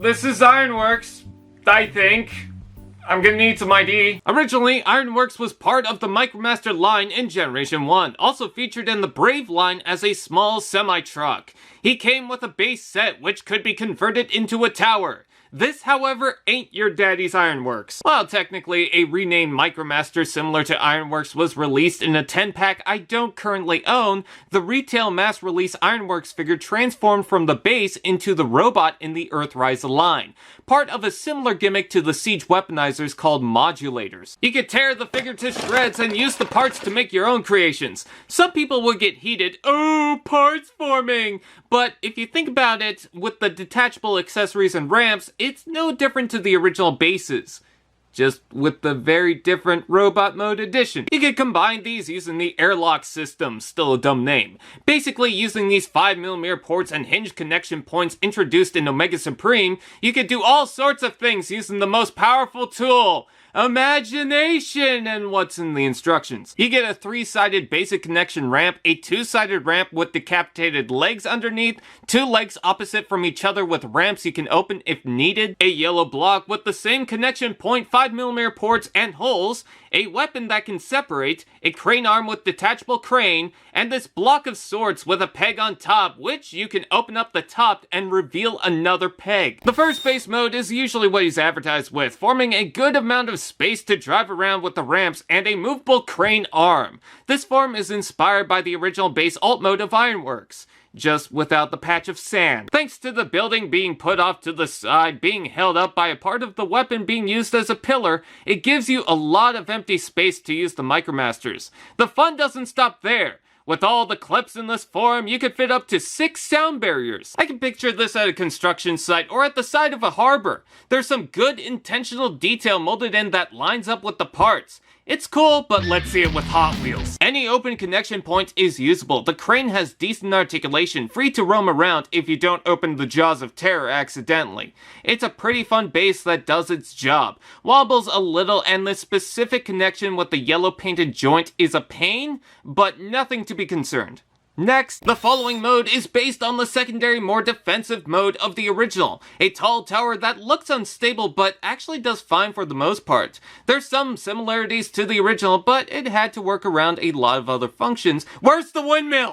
this is Ironworks, I think. I'm gonna need some ID. Originally, Ironworks was part of the Micromaster line in Generation 1, also featured in the Brave line as a small semi-truck. He came with a base set which could be converted into a tower. This, however, ain't your daddy's Ironworks. While technically a renamed Micromaster similar to Ironworks was released in a 10-pack I don't currently own, the retail mass-release Ironworks figure transformed from the base into the robot in the Earthrise line, part of a similar gimmick to the Siege weaponizers called modulators. You could tear the figure to shreds and use the parts to make your own creations. Some people would get heated, "Oh, parts forming!" But if you think about it, with the detachable accessories and ramps, it's no different to the original bases, just with the very different robot mode edition. You could combine these using the A.I.R Lock system, still a dumb name. Basically, using these 5mm ports and hinge connection points introduced in Omega Supreme, you could do all sorts of things using the most powerful tool: imagination, and what's in the instructions. You get a 3-sided basic connection ramp, a 2-sided ramp with decapitated legs underneath, 2 legs opposite from each other with ramps you can open if needed, a yellow block with the same connection point, 5mm ports and holes, a weapon that can separate, a crane arm with detachable crane, and this block of swords with a peg on top, which you can open up the top and reveal another peg. The first base mode is usually what he's advertised with, forming a good amount of space to drive around with the ramps and a movable crane arm. This form is inspired by the original base alt mode of Ironworks, just without the patch of sand. Thanks to the building being put off to the side, being held up by a part of the weapon being used as a pillar, it gives you a lot of empty space to use the Micromasters. The fun doesn't stop there. With all the clips in this form, you could fit up to 6 sound barriers. I can picture this at a construction site or at the side of a harbor. There's some good intentional detail molded in that lines up with the parts. It's cool, but let's see it with Hot Wheels. Any open connection point is usable. The crane has decent articulation, free to roam around if you don't open the jaws of terror accidentally. It's a pretty fun base that does its job. Wobbles a little, and the specific connection with the yellow painted joint is a pain, but nothing to be concerned. Next, the following mode is based on the secondary, more defensive mode of the original. A tall tower that looks unstable but actually does fine for the most part. There's some similarities to the original, but it had to work around a lot of other functions. Where's the windmill?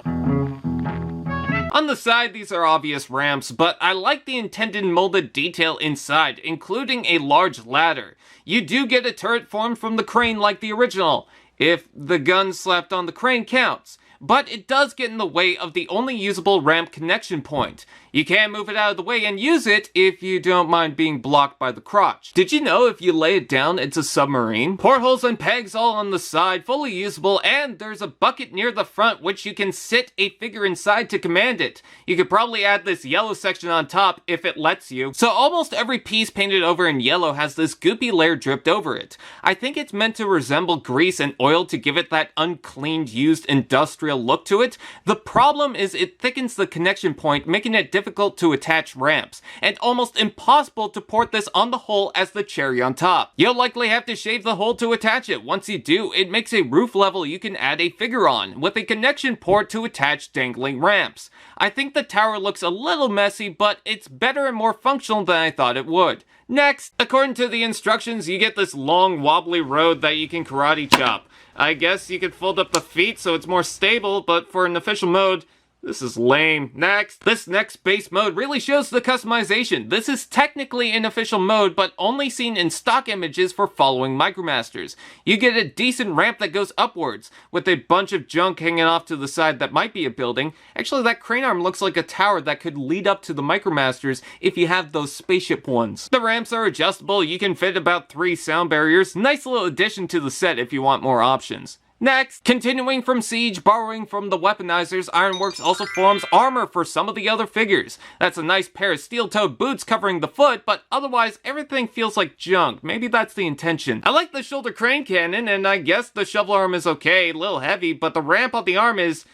On the side, these are obvious ramps, but I like the intended molded detail inside, including a large ladder. You do get a turret formed from the crane like the original, if the gun slapped on the crane counts. But it does get in the way of the only usable ramp connection point. You can move it out of the way and use it if you don't mind being blocked by the crotch. Did you know if you lay it down, it's a submarine? Portholes and pegs all on the side, fully usable, and there's a bucket near the front which you can sit a figure inside to command it. You could probably add this yellow section on top if it lets you. So almost every piece painted over in yellow has this goopy layer dripped over it. I think it's meant to resemble grease and oil to give it that uncleaned, used industrial look to it. The problem is it thickens the connection point, making it difficult to attach ramps, and almost impossible to port this on the hole as the cherry on top. You'll likely have to shave the hole to attach it. Once you do, it makes a roof level you can add a figure on, with a connection port to attach dangling ramps. I think the tower looks a little messy, but it's better and more functional than I thought it would. Next, according to the instructions, you get this long wobbly road that you can karate chop. I guess you could fold up the feet so it's more stable, but for an official mode, this is lame. Next, this next base mode really shows the customization. This is technically an official mode, but only seen in stock images for following Micromasters. You get a decent ramp that goes upwards, with a bunch of junk hanging off to the side that might be a building. Actually, that crane arm looks like a tower that could lead up to the Micromasters if you have those spaceship ones. The ramps are adjustable. You can fit about 3 sound barriers. Nice little addition to the set if you want more options. Next, continuing from Siege, borrowing from the weaponizers, Ironworks also forms armor for some of the other figures. That's a nice pair of steel-toed boots covering the foot, but otherwise everything feels like junk. Maybe that's the intention. I like the shoulder crane cannon, and I guess the shovel arm is okay, a little heavy, but the ramp on the arm is,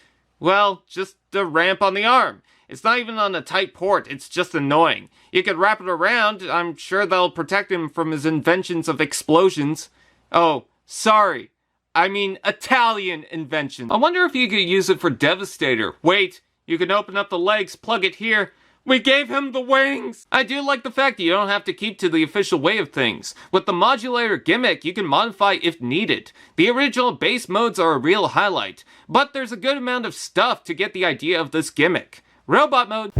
well, just a ramp on the arm. It's not even on a tight port, it's just annoying. You could wrap it around, I'm sure that'll protect him from his inventions of explosions. Oh, sorry. I mean, Italian invention. I wonder if you could use it for Devastator. Wait, you can open up the legs, plug it here. We gave him the wings! I do like the fact that you don't have to keep to the official way of things. With the modulator gimmick, you can modify if needed. The original base modes are a real highlight, but there's a good amount of stuff to get the idea of this gimmick. Robot mode.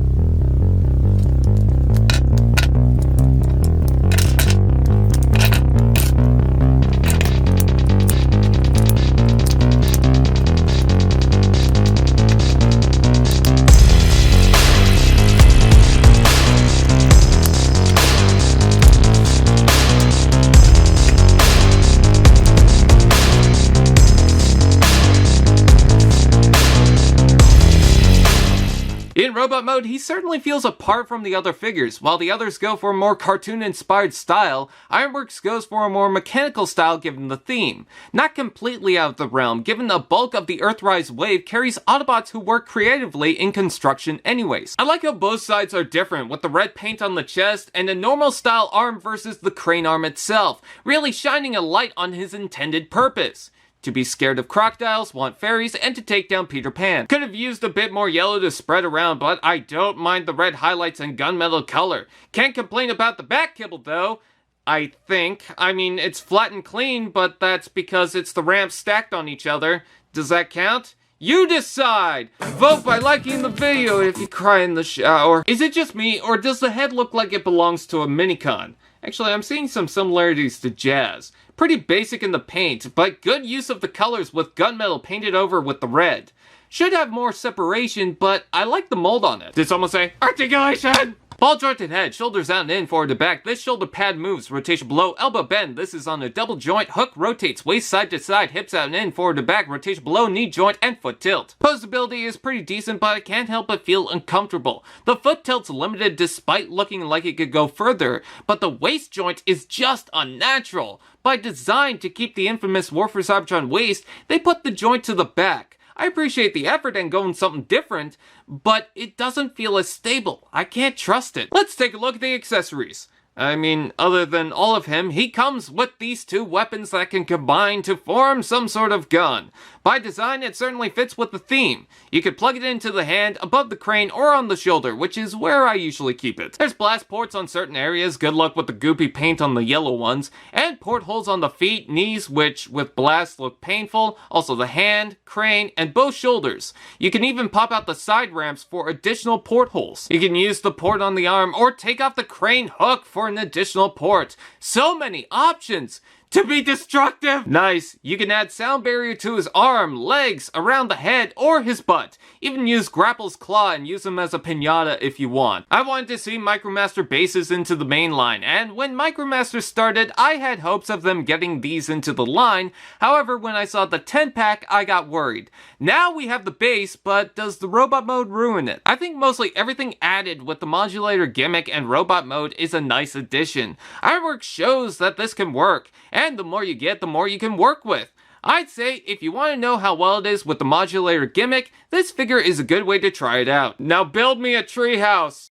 In robot mode, he certainly feels apart from the other figures. While the others go for a more cartoon-inspired style, Ironworks goes for a more mechanical style given the theme. Not completely out of the realm, given the bulk of the Earthrise wave carries Autobots who work creatively in construction anyways. I like how both sides are different, with the red paint on the chest and a normal style arm versus the crane arm itself, really shining a light on his intended purpose. To be scared of crocodiles, want fairies, and to take down Peter Pan. Could have used a bit more yellow to spread around, but I don't mind the red highlights and gunmetal color. Can't complain about the back kibble though, I think. I mean, it's flat and clean, but that's because it's the ramps stacked on each other. Does that count? You decide! Vote by liking the video if you cry in the shower. Is it just me, or does the head look like it belongs to a minicon? Actually, I'm seeing some similarities to Jazz. Pretty basic in the paint, but good use of the colors with gunmetal painted over with the red. Should have more separation, but I like the mold on it. Did someone say articulation? Ball jointed head, shoulders out and in, forward to back. This shoulder pad moves, rotation below, elbow bend. This is on a double joint, hook rotates, waist side to side, hips out and in, forward to back, rotation below, knee joint, and foot tilt. Posability is pretty decent, but I can't help but feel uncomfortable. The foot tilt's limited despite looking like it could go further, but the waist joint is just unnatural. By design to keep the infamous War for Cybertron waist, they put the joint to the back. I appreciate the effort and going something different, but it doesn't feel as stable. I can't trust it. Let's take a look at the accessories. I mean, other than all of him, he comes with these two weapons that can combine to form some sort of gun. By design, it certainly fits with the theme. You could plug it into the hand, above the crane, or on the shoulder, which is where I usually keep it. There's blast ports on certain areas, good luck with the goopy paint on the yellow ones, and portholes on the feet, knees, which with blast look painful, also the hand, crane, and both shoulders. You can even pop out the side ramps for additional portholes. You can use the port on the arm, or take off the crane hook for an additional port. So many options! To be destructive! Nice. You can add sound barrier to his arm, legs, around the head, or his butt. Even use Grapple's claw and use him as a piñata if you want. I wanted to see Micromaster bases into the main line, and when Micromaster started, I had hopes of them getting these into the line. However, when I saw the 10-pack, I got worried. Now we have the base, but does the robot mode ruin it? I think mostly everything added with the modulator gimmick and robot mode is a nice addition. Ironworks shows that this can work, and the more you get, the more you can work with. I'd say if you want to know how well it is with the modulator gimmick, this figure is a good way to try it out. Now build me a treehouse!